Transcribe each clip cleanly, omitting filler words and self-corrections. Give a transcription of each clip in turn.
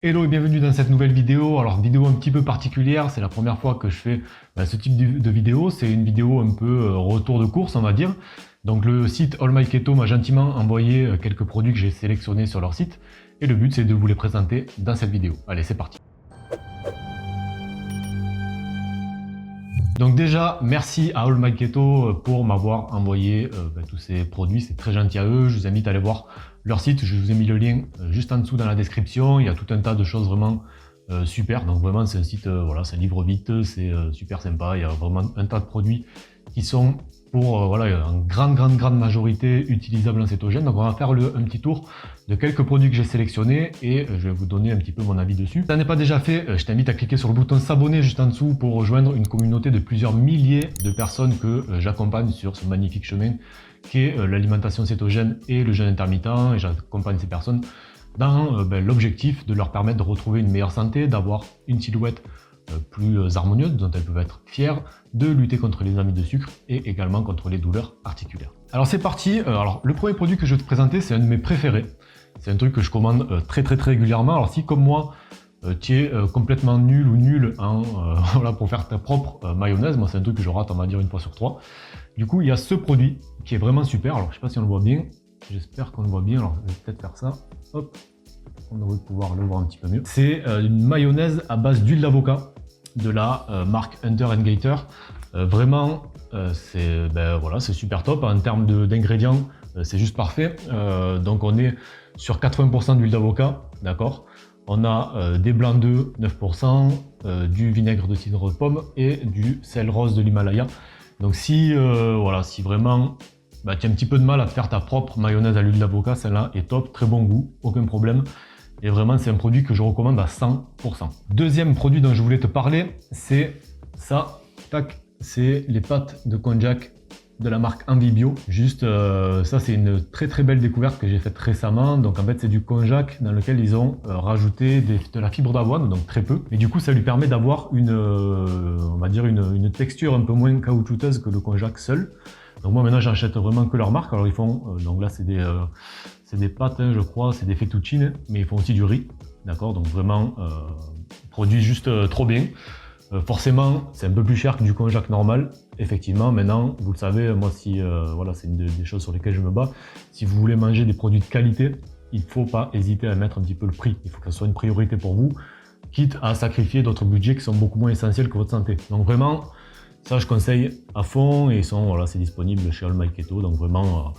Hello et bienvenue dans cette nouvelle vidéo. Alors vidéo un petit peu particulière, c'est la première fois que je fais ce type de vidéo. C'est une vidéo un peu retour de course on va dire. Donc le site All My Keto m'a gentiment envoyé quelques produits que j'ai sélectionnés sur leur site. Et le but c'est de vous les présenter dans cette vidéo. Allez c'est parti. Donc déjà, merci à All My Keto pour m'avoir envoyé tous ces produits, c'est très gentil à eux. Je vous invite à aller voir leur site, je vous ai mis le lien juste en dessous dans la description. Il y a tout un tas de choses vraiment super. Donc vraiment, c'est un site, voilà, c'est un livre vite, c'est super sympa. Il y a vraiment un tas de produits qui sont pour voilà, en grande majorité utilisables en cétogène. Donc on va faire un petit tour de quelques produits que j'ai sélectionnés et je vais vous donner un petit peu mon avis dessus. Si ça n'est pas déjà fait, je t'invite à cliquer sur le bouton s'abonner juste en dessous pour rejoindre une communauté de plusieurs milliers de personnes que j'accompagne sur ce magnifique chemin qui est l'alimentation cétogène et le jeûne intermittent. Et j'accompagne ces personnes dans l'objectif de leur permettre de retrouver une meilleure santé, d'avoir une silhouette plus harmonieuse dont elles peuvent être fières, de lutter contre les amines de sucre et également contre les douleurs articulaires. Alors c'est parti. Alors le premier produit que je vais te présenter, c'est un de mes préférés. C'est un truc que je commande très régulièrement. Alors si comme moi tu es complètement nul ou nul hein, voilà, pour faire ta propre mayonnaise, moi c'est un truc que je rate on va dire une fois sur trois. Du coup il y a ce produit qui est vraiment super. Alors je sais pas si on le voit bien, j'espère qu'on le voit bien. Alors je vais peut-être faire ça, hop, on devrait pouvoir le voir un petit peu mieux. C'est une mayonnaise à base d'huile d'avocat de la marque Hunter & Gator. Vraiment c'est voilà, c'est super top en termes d'ingrédients, c'est juste parfait. Donc on est sur 80% d'huile d'avocat, d'accord. On a des blancs d'œufs 9%, du vinaigre de cidre de pomme et du sel rose de l'Himalaya. Donc si voilà, si vraiment tu as un petit peu de mal à faire ta propre mayonnaise à l'huile d'avocat, celle-là est top, très bon goût, aucun problème. Et vraiment, c'est un produit que je recommande à 100%. Deuxième produit dont je voulais te parler, c'est ça. Tac, c'est les pâtes de konjac de la marque Envibio. Juste, ça, c'est une très belle découverte que j'ai faite récemment. Donc, en fait, c'est du konjac dans lequel ils ont rajouté de la fibre d'avoine, donc très peu. Et du coup, ça lui permet d'avoir une, on va dire, une texture un peu moins caoutchouteuse que le konjac seul. Donc moi maintenant j'achète vraiment que leur marque. Alors ils font, donc là c'est des pâtes hein, je crois, c'est des fettuccine, mais ils font aussi du riz, d'accord. Donc vraiment produit juste trop bien. Forcément c'est un peu plus cher que du konjac normal, effectivement. Maintenant vous le savez, moi si voilà, c'est une des choses sur lesquelles je me bats. Si vous voulez manger des produits de qualité, il ne faut pas hésiter à mettre un petit peu le prix. Il faut que ce soit une priorité pour vous, quitte à sacrifier d'autres budgets qui sont beaucoup moins essentiels que votre santé. Donc vraiment ça, je conseille à fond et voilà, c'est disponible chez All My Keto. Donc vraiment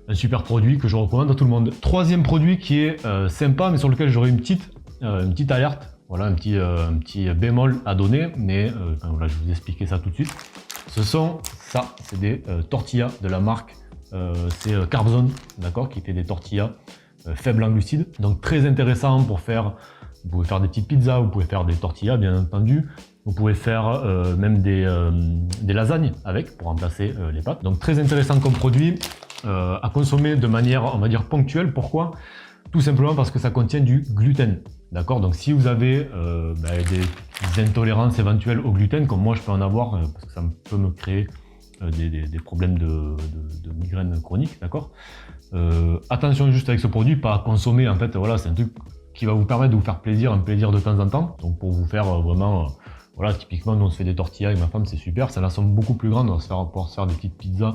un super produit que je recommande à tout le monde. Troisième produit qui est sympa, mais sur lequel j'aurais une petite alerte. Voilà, un petit bémol à donner, mais enfin, voilà, je vais vous expliquer ça tout de suite. Ce sont ça, c'est des tortillas de la marque, c'est Carbzone, d'accord, qui fait des tortillas faibles en glucides. Donc très intéressant pour faire, vous pouvez faire des petites pizzas, vous pouvez faire des tortillas bien entendu. Vous pouvez faire même des lasagnes avec pour remplacer les pâtes. Donc très intéressant comme produit à consommer de manière, on va dire, ponctuelle. Pourquoi? Tout simplement parce que ça contient du gluten. D'accord. Donc si vous avez des intolérances éventuelles au gluten, comme moi je peux en avoir, parce que ça peut me créer des problèmes de migraine chronique, d'accord. Attention juste avec ce produit, pas à consommer. En fait, voilà, c'est un truc qui va vous permettre de vous faire plaisir, un plaisir de temps en temps. Donc pour vous faire vraiment voilà, typiquement, nous on se fait des tortillas avec ma femme, c'est super. Celles-là sont beaucoup plus grandes, on va pouvoir se faire des petites pizzas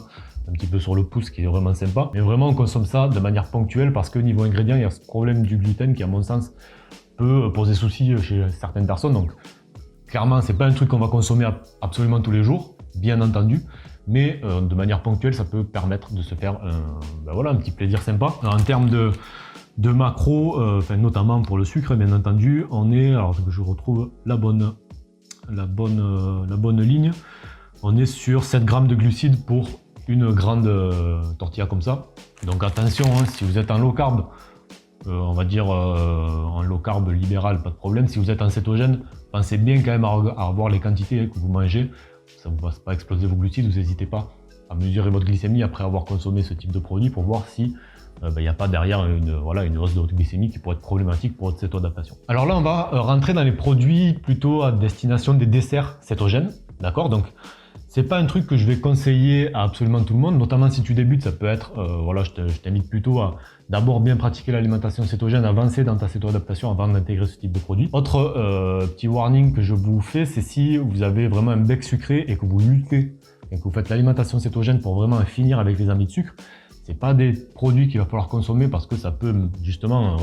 un petit peu sur le pouce, qui est vraiment sympa. Mais vraiment, on consomme ça de manière ponctuelle parce que niveau ingrédients, il y a ce problème du gluten qui, à mon sens, peut poser souci chez certaines personnes. Donc, clairement, c'est pas un truc qu'on va consommer absolument tous les jours, bien entendu. Mais de manière ponctuelle, ça peut permettre de se faire voilà, un petit plaisir sympa. Alors, en termes de macros, notamment pour le sucre, bien entendu, on est, alors que je retrouve la bonne ligne, on est sur 7 grammes de glucides pour une grande tortilla comme ça. Donc attention, hein, si vous êtes en low carb, on va dire en low carb libéral, pas de problème. Si vous êtes en cétogène, pensez bien quand même à voir les quantités que vous mangez. Ça ne va pas exploser vos glucides, vous n'hésitez pas à mesurer votre glycémie après avoir consommé ce type de produit pour voir si il n'y a pas derrière une hausse de votre glycémie qui pourrait être problématique pour votre cétodaptation. Alors là, on va rentrer dans les produits plutôt à destination des desserts cétogènes, d'accord. Donc, c'est pas un truc que je vais conseiller à absolument tout le monde, notamment si tu débutes, ça peut être, voilà, je t'invite plutôt à d'abord bien pratiquer l'alimentation cétogène, avancer dans ta céto-adaptation avant d'intégrer ce type de produit. Autre petit warning que je vous fais, c'est si vous avez vraiment un bec sucré et que vous luttez et que vous faites l'alimentation cétogène pour vraiment finir avec les envies de sucre, c'est pas des produits qu'il va falloir consommer parce que ça peut justement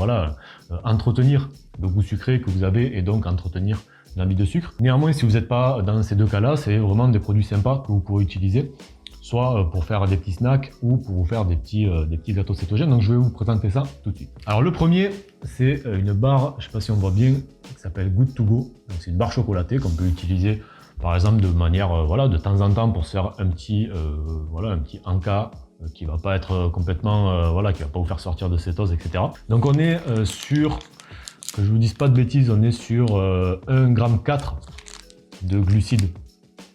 entretenir le goût sucré que vous avez et donc entretenir l'envie de sucre. Néanmoins, si vous n'êtes pas dans ces deux cas-là, c'est vraiment des produits sympas que vous pourrez utiliser, soit pour faire des petits snacks ou pour vous faire des petits gâteaux cétogènes. Donc je vais vous présenter ça tout de suite. Alors le premier, c'est une barre, je ne sais pas si on voit bien, qui s'appelle Good to Go. C'est une barre chocolatée qu'on peut utiliser par exemple de manière de temps en temps pour se faire un petit encas qui va pas être complètement qui va pas vous faire sortir de cétose, etc. Donc on est sur, que je vous dise pas de bêtises, on est sur 1,4 g de glucides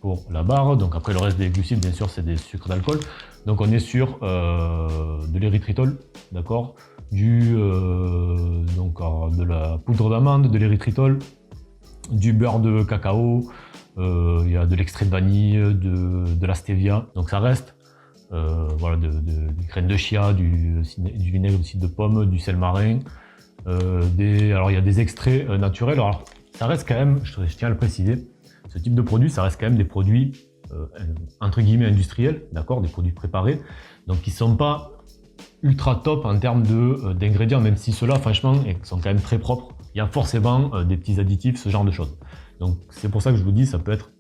pour la barre. Donc après le reste des glucides, bien sûr, c'est des sucres d'alcool. Donc on est sur de l'érythritol, d'accord, de la poudre d'amande, de l'érythritol, du beurre de cacao, il y a de l'extrait de vanille, de la stevia. Donc ça reste des graines de chia, du vinaigre de cidre de pomme, du sel marin. Alors il y a des extraits naturels. Alors ça reste quand même, je tiens à le préciser, ce type de produit, ça reste quand même des produits entre guillemets industriels, d'accord, des produits préparés, donc qui sont pas ultra top en termes d'ingrédients, même si ceux-là, franchement, sont quand même très propres. Il y a forcément des petits additifs, ce genre de choses. Donc c'est pour ça que je vous dis, ça peut être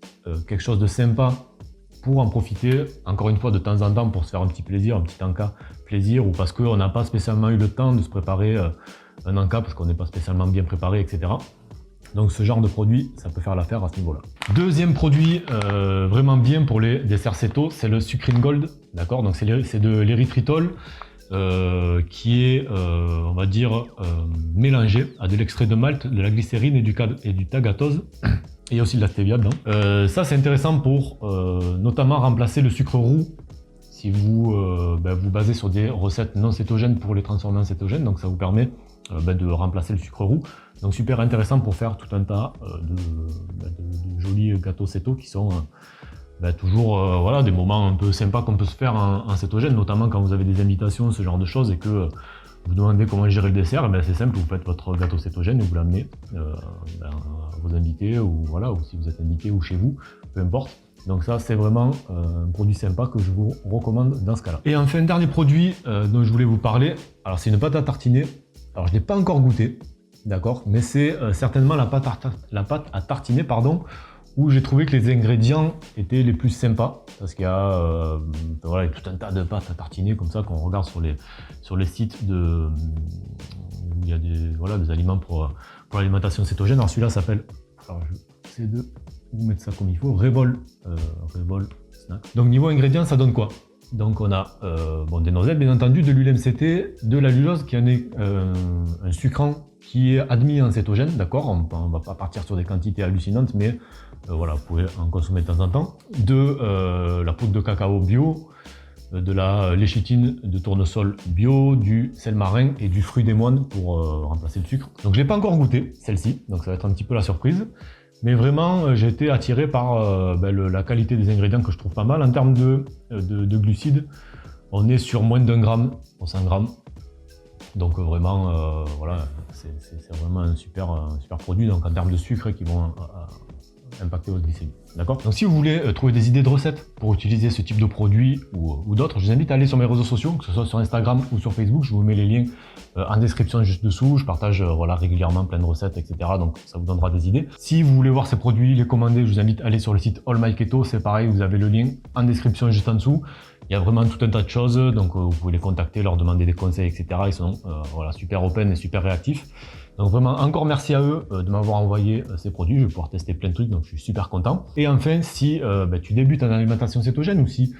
quelque chose de sympa pour en profiter, encore une fois, de temps en temps, pour se faire un petit plaisir, un petit encas plaisir, ou parce qu'on n'a pas spécialement eu le temps de se préparer un encas, parce qu'on n'est pas spécialement bien préparé, etc. Donc ce genre de produit, ça peut faire l'affaire à ce niveau-là. Deuxième produit vraiment bien pour les desserts céto, c'est le Sucrine Gold, d'accord. Donc c'est de l'érythritol qui est, on va dire, mélangé à de l'extrait de malt, de la glycérine et du tagatose. Et aussi de la stevia dedans. Ça c'est intéressant pour notamment remplacer le sucre roux si vous vous basez sur des recettes non cétogènes pour les transformer en cétogènes. Donc ça vous permet de remplacer le sucre roux. Donc super intéressant pour faire tout un tas de jolis gâteaux céto qui sont toujours des moments un peu sympas qu'on peut se faire en cétogène, notamment quand vous avez des invitations, ce genre de choses, et que vous demandez comment gérer le dessert. C'est simple, vous faites votre gâteau cétogène et vous l'amenez à vos invités, ou si vous êtes invité ou chez vous, peu importe. Donc ça, c'est vraiment un produit sympa que je vous recommande dans ce cas-là. Et enfin, dernier produit dont je voulais vous parler, alors c'est une pâte à tartiner. Alors je ne l'ai pas encore goûté, d'accord, mais c'est certainement la pâte à tartiner, où j'ai trouvé que les ingrédients étaient les plus sympas, parce qu'il y a tout un tas de pâtes à tartiner comme ça qu'on regarde sur les sites où il y a des aliments pour l'alimentation cétogène. Alors celui-là s'appelle, j'essaie de vous mettre ça comme il faut, Revol Snack. Donc niveau ingrédients, ça donne quoi? Donc on a des noisettes, bien entendu, de l'huile MCT, de la lulose qui en est un sucrant qui est admis en cétogène, d'accord. On va pas partir sur des quantités hallucinantes, mais vous pouvez en consommer de temps en temps. De la poudre de cacao bio, de la léchitine de tournesol bio, du sel marin et du fruit des moines pour remplacer le sucre. Donc je l'ai pas encore goûté, celle-ci, donc ça va être un petit peu la surprise. Mais vraiment, j'ai été attiré par la qualité des ingrédients que je trouve pas mal. En termes de glucides, on est sur moins d'1 gramme pour 100 grammes. Donc vraiment, c'est vraiment un super produit. Donc en termes de sucre qui vont impacter votre glycémie. D'accord. Donc si vous voulez trouver des idées de recettes pour utiliser ce type de produit ou d'autres, je vous invite à aller sur mes réseaux sociaux, que ce soit sur Instagram ou sur Facebook. Je vous mets les liens en description juste dessous. Je partage régulièrement plein de recettes, etc. Donc ça vous donnera des idées. Si vous voulez voir ces produits, les commander, je vous invite à aller sur le site All My Keto. C'est pareil, vous avez le lien en description juste en dessous. Il y a vraiment tout un tas de choses, donc vous pouvez les contacter, leur demander des conseils, etc. Ils sont super open et super réactifs. Donc vraiment, encore merci à eux de m'avoir envoyé ces produits. Je vais pouvoir tester plein de trucs, donc je suis super content. Et enfin, si tu débutes en alimentation cétogène ou si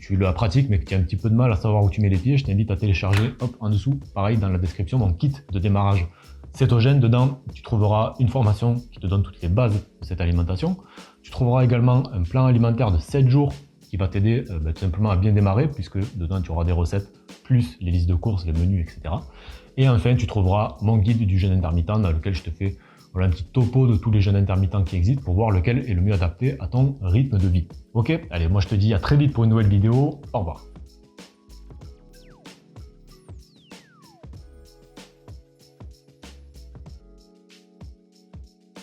tu la pratiques mais que tu as un petit peu de mal à savoir où tu mets les pieds, je t'invite à télécharger, en dessous, pareil, dans la description, mon kit de démarrage cétogène. Dedans, tu trouveras une formation qui te donne toutes les bases de cette alimentation. Tu trouveras également un plan alimentaire de 7 jours qui va t'aider tout simplement à bien démarrer, puisque dedans tu auras des recettes, plus les listes de courses, les menus, etc. Et enfin, tu trouveras mon guide du jeûne intermittent dans lequel je te fais un petit topo de tous les jeûnes intermittents qui existent pour voir lequel est le mieux adapté à ton rythme de vie. Ok? Allez, moi je te dis à très vite pour une nouvelle vidéo. Au revoir.